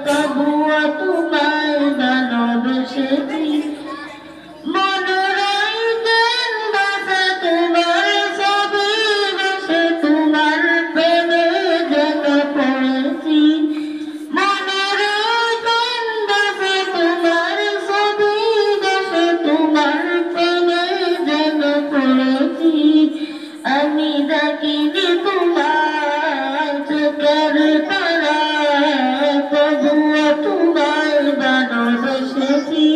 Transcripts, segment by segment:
তবুও তোমায় ভালোবেসেছি। মনোরই গান বাজে তোমার ছবি বসে, তোমার প্রেমে যেন পড়েছি। মনোরই গান বাজে তোমার ছবি বসে, তোমার প্রেমে যেন পড়েছি। আমি দেখিনি তোমার চোখের তারা, তবুও তোমায় ভালোবেসেছি।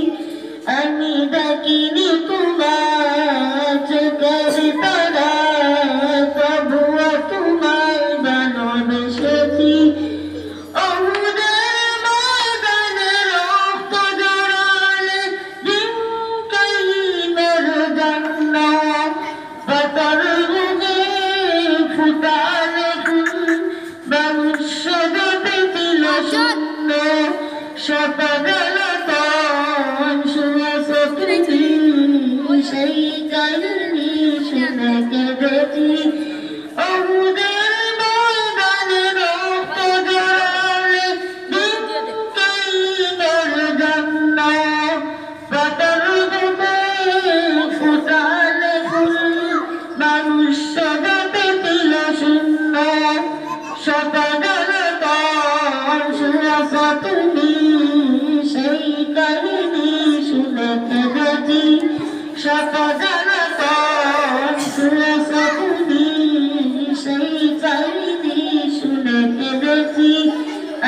আমি দেখিনি তোমার চোখের তারা, তবুও তোমায় ভালোবেসেছি। অহুদের ময়দানে রক্ত জড়ালে দিন কাইমের জন্য, পাতার বুকে ফুটালে ফুল ভবিষ্যতে ছিল শূন্য। শত গেল তন শুনেছ তুমি, সেই কাহিনী শুনে কেঁদেছি। অহুদের ময়দানে রক্ত জড়ালে দিন কাইমের জন্য, পাতার বুকে ফুটালে ফুল ভবিষ্যতে ছিল শূন্য। শত গেল তন শুনেছ তুমি, সেই কাহিনী শুনে কেঁদেছি। শত গেল তন শুনেছ তুমি, সেই কাহিনী শুনে কেঁদেছি।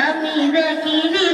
আমি দেখিনি